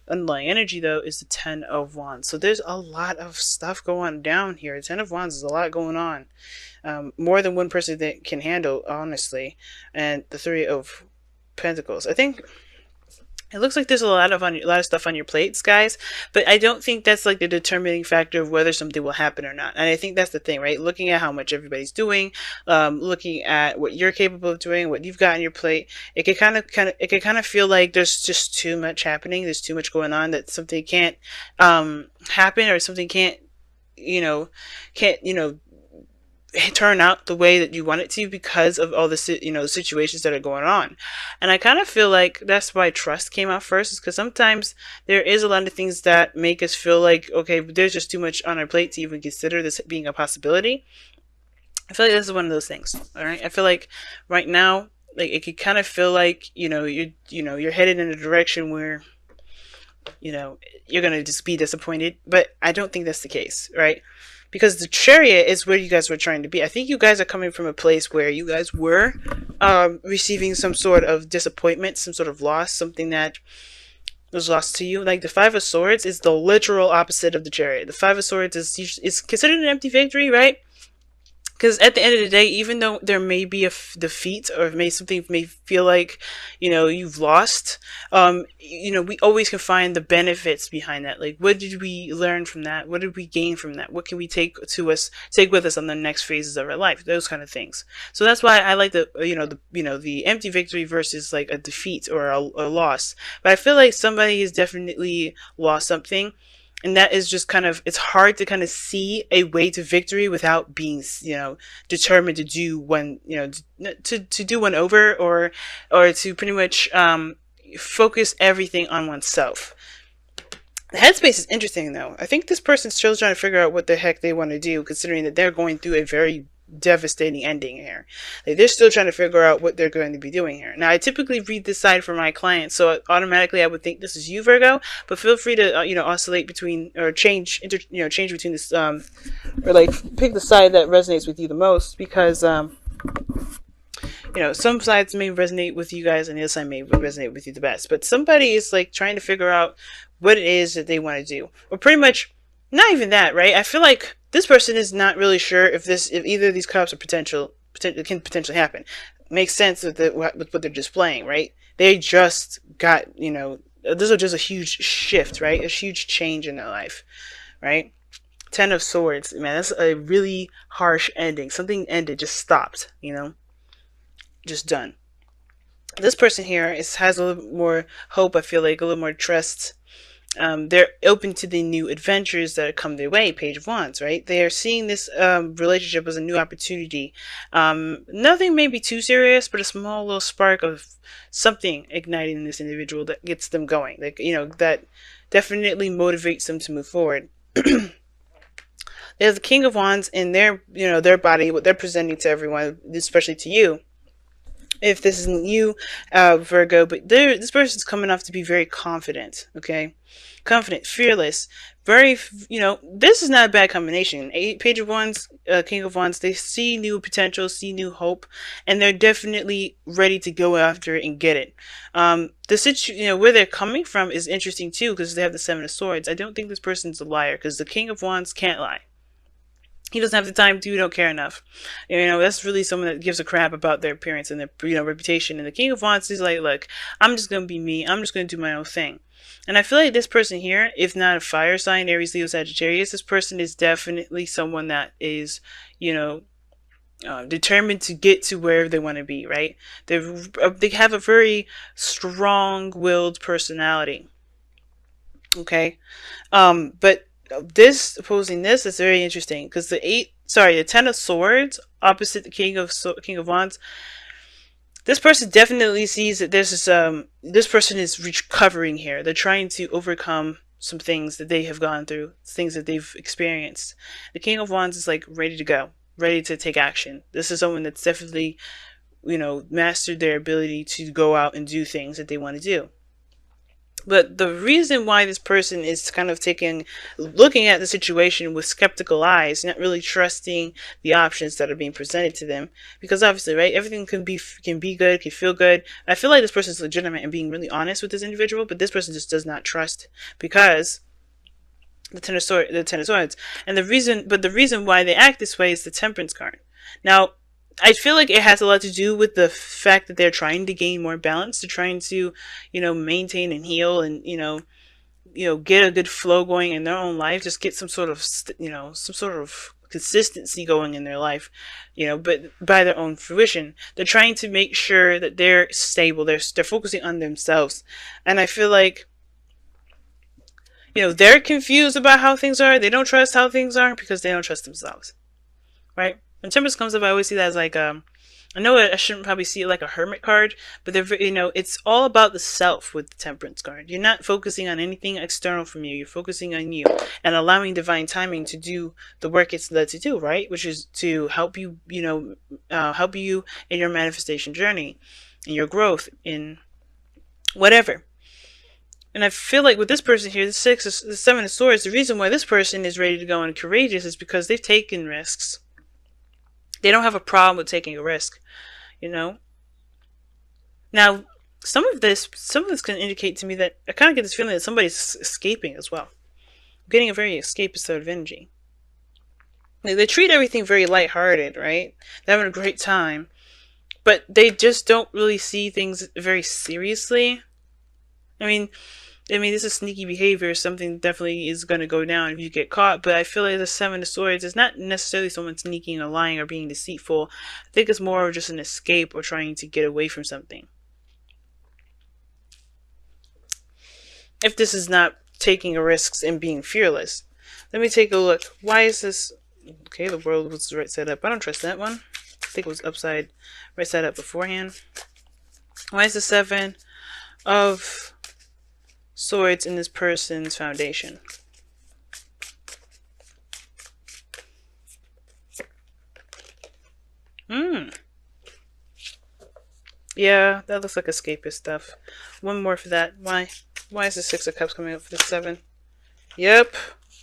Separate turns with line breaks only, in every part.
underlying energy though is the Ten of Wands. So there's a lot of stuff going down here. The Ten of Wands is a lot going on, more than one person that can handle, honestly. And the Three of Pentacles. I think it looks like there's a lot of stuff on your plates, guys. But I don't think that's like the determining factor of whether something will happen or not. And I think that's the thing, right? Looking at how much everybody's doing, looking at what you're capable of doing, what you've got on your plate, it could it could kind of feel like there's just too much happening. There's too much going on that something can't happen, or something can't turn out the way that you want it to because of all the situations that are going on. And I kind of feel like that's why trust came out first, is because sometimes there is a lot of things that make us feel like, okay, there's just too much on our plate to even consider this being a possibility. I feel like this is one of those things. All right, I feel like right now, like, it could kind of feel like you're headed in a direction where you're gonna just be disappointed, but I don't think that's the case, right? Because the Chariot is where you guys were trying to be. I think you guys are coming from a place where you guys were receiving some sort of disappointment, some sort of loss, something that was lost to you. Like the Five of Swords is the literal opposite of the Chariot. The Five of Swords is considered an empty victory, right? Because at the end of the day, even though there may be a defeat, or something may feel like, you've lost, we always can find the benefits behind that. Like, what did we learn from that? What did we gain from that? What can we take with us on the next phases of our life? Those kind of things. So that's why I like the empty victory versus like a defeat or a loss. But I feel like somebody has definitely lost something, and that is just it's hard to kind of see a way to victory without being, determined to do one, to do one over, or to pretty much focus everything on oneself. The headspace is interesting though. I think this person's still trying to figure out what the heck they want to do, considering that they're going through a very devastating ending here. Like, they're still trying to figure out what they're going to be doing here. Now, I typically read this side for my clients, so automatically I would think this is you, Virgo. But feel free to oscillate between, or change between this, or like pick the side that resonates with you the most, because some sides may resonate with you guys and the other side may resonate with you the best. But somebody is like trying to figure out what it is that they want to do, or pretty much not even that, right? I feel like this person is not really sure if either of these cups are can potentially happen. Makes sense with what they're displaying, right? They just got, this is just a huge shift, right? A huge change in their life, right? Ten of Swords, man, that's a really harsh ending. Something ended, just stopped, just done. This person here has a little more hope, I feel like, a little more trust. They're open to the new adventures that come their way. Page of Wands, right? They are seeing this relationship as a new opportunity. Nothing may be too serious, but a small little spark of something igniting in this individual that gets them going. Like, that definitely motivates them to move forward. There's the King of Wands in their body, what they're presenting to everyone, especially to you. If this isn't you, Virgo, but this person's coming off to be very confident, okay? Confident, fearless, very, this is not a bad combination. Page of Wands, King of Wands, they see new potential, see new hope, and they're definitely ready to go after it and get it. Where they're coming from is interesting too, because they have the Seven of Swords. I don't think this person's a liar, because the King of Wands can't lie. He doesn't have the time to, don't care enough. That's really someone that gives a crap about their appearance and their, reputation. And the King of Wands is like, look, I'm just going to be me. I'm just going to do my own thing. And I feel like this person here, if not a fire sign, Aries, Leo, Sagittarius, this person is definitely someone that is, determined to get to where they want to be, right? They have a very strong-willed personality. Okay? But this opposing this is very interesting, because the Ten of Swords opposite the King of Wands. This person definitely sees that this person is recovering here. They're trying to overcome some things that they have gone through, things that they've experienced. The King of Wands is like ready to go, ready to take action. This is someone that's definitely, mastered their ability to go out and do things that they want to do. But the reason why this person is kind of looking at the situation with skeptical eyes, not really trusting the options that are being presented to them, because obviously, right, everything can be good, can feel good. I feel like this person is legitimate and being really honest with this individual, but this person just does not trust because the Ten of Swords, and the reason why they act this way is the Temperance card. Now, I feel like it has a lot to do with the fact that they're trying to gain more balance. They're trying to, maintain and heal, and get a good flow going in their own life. Just get some sort of, some sort of consistency going in their life, but by their own fruition. They're trying to make sure that they're stable. They're focusing on themselves, and I feel like they're confused about how things are. They don't trust how things are because they don't trust themselves, right? When Temperance comes up, I always see that as like, I know I shouldn't probably see it like a Hermit card, but it's all about the self with the Temperance card. You're not focusing on anything external from you. You're focusing on you and allowing divine timing to do the work it's led to do, right? Which is to help you, help you in your manifestation journey, in your growth, in whatever. And I feel like with this person here, the Seven of Swords, the reason why this person is ready to go and courageous is because they've taken risks. They don't have a problem with taking a risk, Now, some of this can indicate to me that I kind of get this feeling that somebody's escaping as well. I'm getting a very escapist sort of energy. They treat everything very lighthearted, right? They're having a great time, but they just don't really see things very seriously. I mean, this is sneaky behavior. Something definitely is going to go down if you get caught. But I feel like the Seven of Swords is not necessarily someone sneaking or lying or being deceitful. I think it's more of just an escape or trying to get away from something. If this is not taking risks and being fearless. Let me take a look. Why is this... Okay, the world was right side up. I don't trust that one. I think it was right side up beforehand. Why is the Seven of Swords in this person's foundation? Yeah, that looks like escapist stuff. One more for that. Why is the Six of Cups coming up for the Seven? Yep.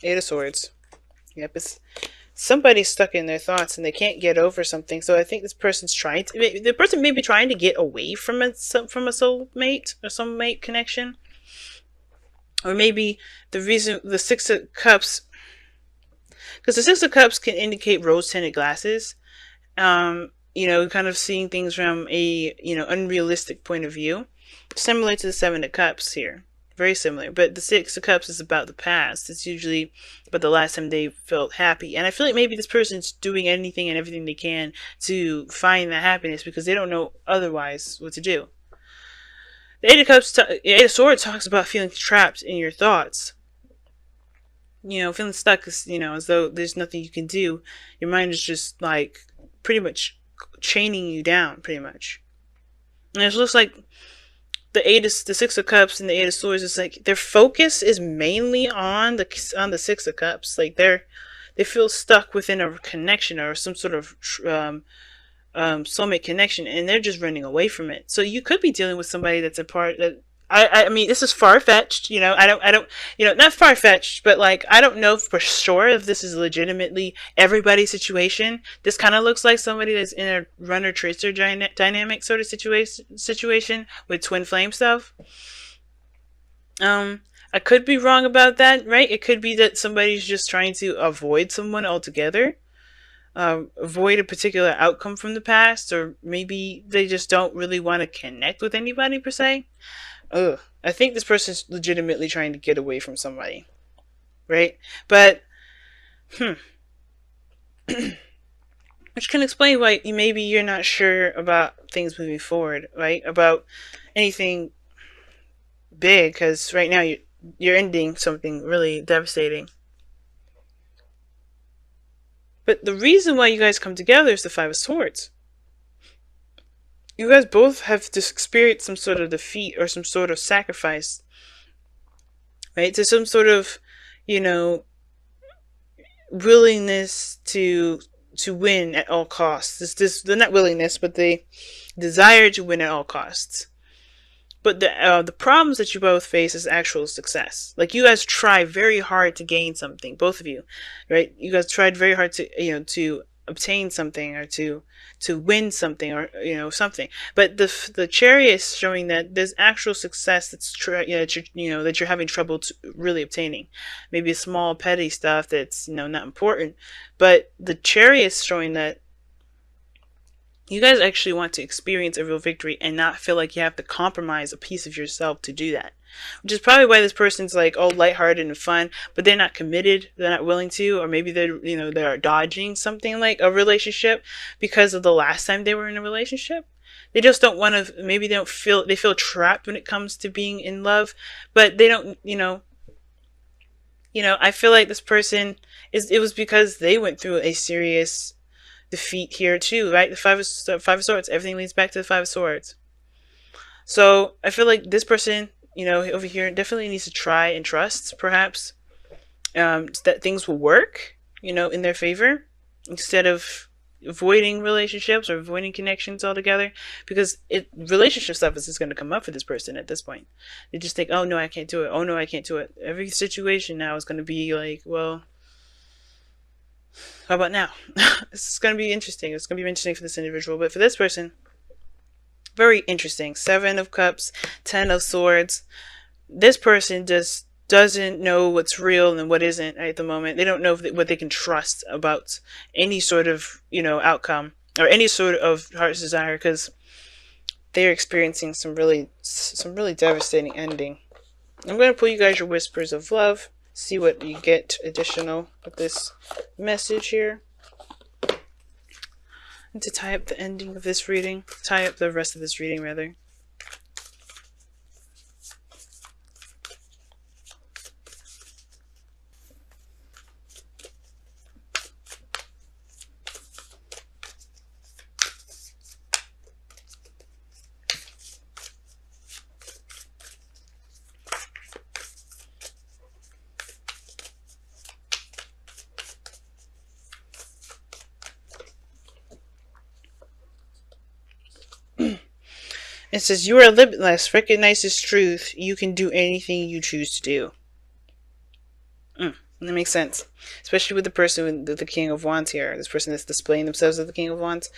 Eight of Swords. Yep, it's somebody's stuck in their thoughts and they can't get over something. So I think this person's the person may be trying to get away from a soulmate or some mate connection. Or maybe the reason the Six of Cups, because the Six of Cups can indicate rose-tinted glasses, kind of seeing things from a, unrealistic point of view, similar to the Seven of Cups here, very similar. But the Six of Cups is about the past. It's usually about the last time they felt happy, and I feel like maybe this person's doing anything and everything they can to find that happiness because they don't know otherwise what to do. The Eight of Swords talks about feeling trapped in your thoughts. Feeling stuck is, as though there's nothing you can do. Your mind is just like pretty much chaining you down, pretty much. And it looks like the Six of Cups and the Eight of Swords is like their focus is mainly on the Six of Cups. Like they feel stuck within a connection or some sort of soulmate connection, and they're just running away from it. So you could be dealing with somebody that's a part that I mean, this is far-fetched, I don't, not far-fetched, but like, I don't know for sure if this is legitimately everybody's situation. This kind of looks like somebody that's in a runner-tracer dynamic sort of situation with twin flame stuff. I could be wrong about that, right? It could be that somebody's just trying to avoid someone altogether. Avoid a particular outcome from the past, or maybe they just don't really want to connect with anybody per se. I think this person's legitimately trying to get away from somebody, right? But, which can explain why maybe you're not sure about things moving forward, right? About anything big, because right now you're ending something really devastating. But the reason why you guys come together is the Five of Swords. You guys both have just experienced some sort of defeat or some sort of sacrifice, right? To some sort of, willingness to win at all costs. The not willingness, but the desire to win at all costs. But the problems that you both face is actual success. Like, you guys try very hard to gain something, both of you, right? You guys tried very hard to, to obtain something, or to win something, or something. But the chariot is showing that there's actual success that's that you're having trouble really obtaining. Maybe small petty stuff that's not important, but the chariot is showing that you guys actually want to experience a real victory and not feel like you have to compromise a piece of yourself to do that. Which is probably why this person's like all lighthearted and fun, but they're not committed, they're not willing to, or maybe they're dodging something like a relationship because of the last time they were in a relationship. They just don't want to, maybe they feel trapped when it comes to being in love, but they don't, I feel like this person it was because they went through a serious defeat here too, right? The five of swords, everything leads back to the five of swords. So I feel like this person, over here definitely needs to try and trust, perhaps, that things will work, in their favor, instead of avoiding relationships or avoiding connections altogether, because relationship stuff is just going to come up for this person at this point. They just think, oh no, I can't do it. Oh no, I can't do it. Every situation now is going to be like, well, how about now? This is going to be interesting. It's going to be interesting for this individual. But for this person, very interesting. 7 of Cups, 10 of Swords. This person just doesn't know what's real and what isn't at the moment. They don't know what they can trust about any sort of, outcome or any sort of heart's desire, because they're experiencing some really devastating ending. I'm going to pull you guys your whispers of love. See what you get additional with this message here. And to tie up the ending of this reading, tie up the rest of this reading rather. It says, you are limitless. Recognize this truth. You can do anything you choose to do. That makes sense. Especially with the person with the King of Wands here. This person that's displaying themselves as the King of Wands.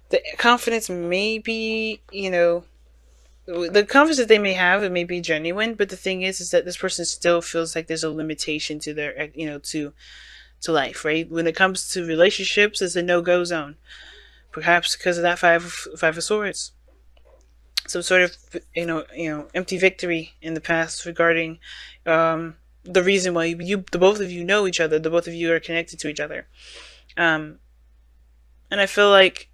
The confidence may be, the confidence that they may have, it may be genuine. But the thing is that this person still feels like there's a limitation to their, to life, right? When it comes to relationships, it's a no-go zone. Perhaps because of that five of swords. Some sort of empty victory in the past regarding the reason why the both of you know each other, the both of you are connected to each other, and I feel like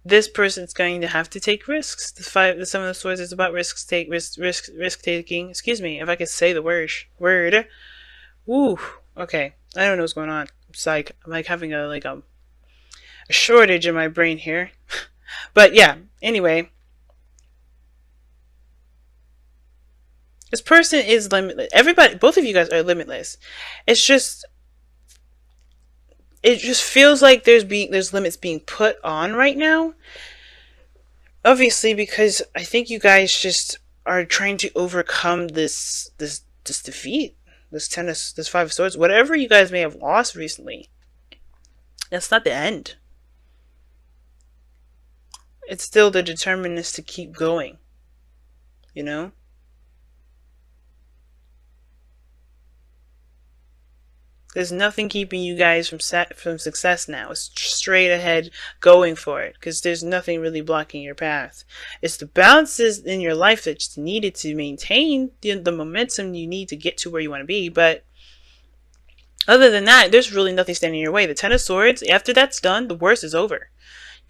this person's going to have to take risks. The 7 of the swords is about risk taking. Excuse me, if I could say the word. Woo. Okay, I don't know what's going on. It's like I'm like having a shortage in my brain here. But yeah, anyway, this person is limitless. Everybody, both of you guys are limitless. It just feels like there's limits being put on right now. Obviously, because I think you guys just are trying to overcome this defeat, this 5 of swords, whatever you guys may have lost recently. That's not the end. It's still the determinedness to keep going, There's nothing keeping you guys from success now. It's straight ahead going for it, because there's nothing really blocking your path. It's the balances in your life that's needed to maintain the momentum you need to get to where you want to be. But other than that, there's really nothing standing in your way. The 10 of Swords, after that's done, the worst is over.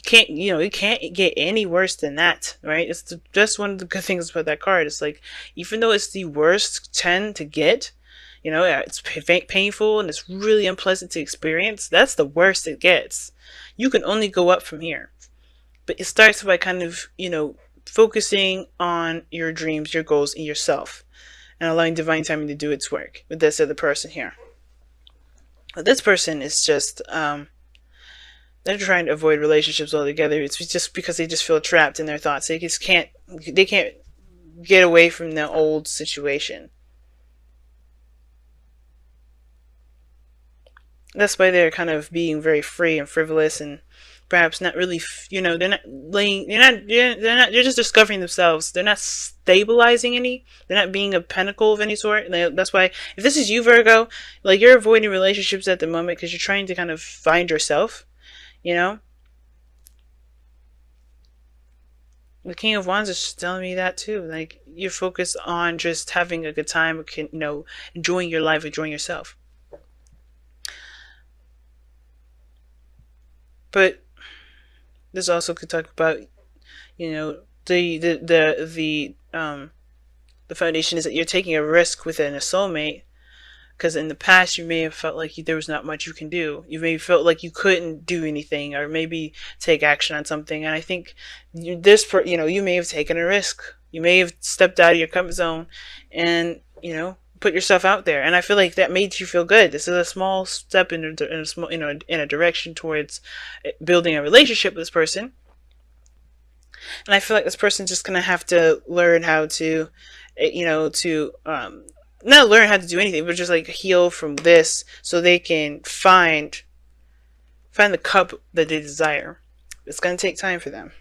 You can't get any worse than that, right? It's just one of the good things about that card. It's like, even though it's the worst 10 to get, it's painful and it's really unpleasant to experience, that's the worst it gets. You can only go up from here. But it starts by kind of, focusing on your dreams, your goals, and yourself, and allowing divine timing to do its work with this other person here. But this person is just, they're trying to avoid relationships altogether. It's just because they just feel trapped in their thoughts. They can't get away from the old situation. That's why they're kind of being very free and frivolous, and perhaps not really, they're not laying, they're just discovering themselves. They're not stabilizing any. They're not being a pinnacle of any sort. That's why, if this is you, Virgo, like, you're avoiding relationships at the moment because you're trying to kind of find yourself, you know? The King of Wands is telling me that too. Like, you're focused on just having a good time, enjoying your life, enjoying yourself. But this also could talk about, the foundation is that you're taking a risk within a soulmate, because in the past you may have felt like there was not much you can do. You may have felt like you couldn't do anything, or maybe take action on something. And I think you may have taken a risk. You may have stepped out of your comfort zone, and put yourself out there. And I feel like that made you feel good. This is a small step in a direction towards building a relationship with this person. And I feel like this person's just gonna have to learn how to, not learn how to do anything, but just like heal from this, so they can find the cup that they desire. It's gonna take time for them.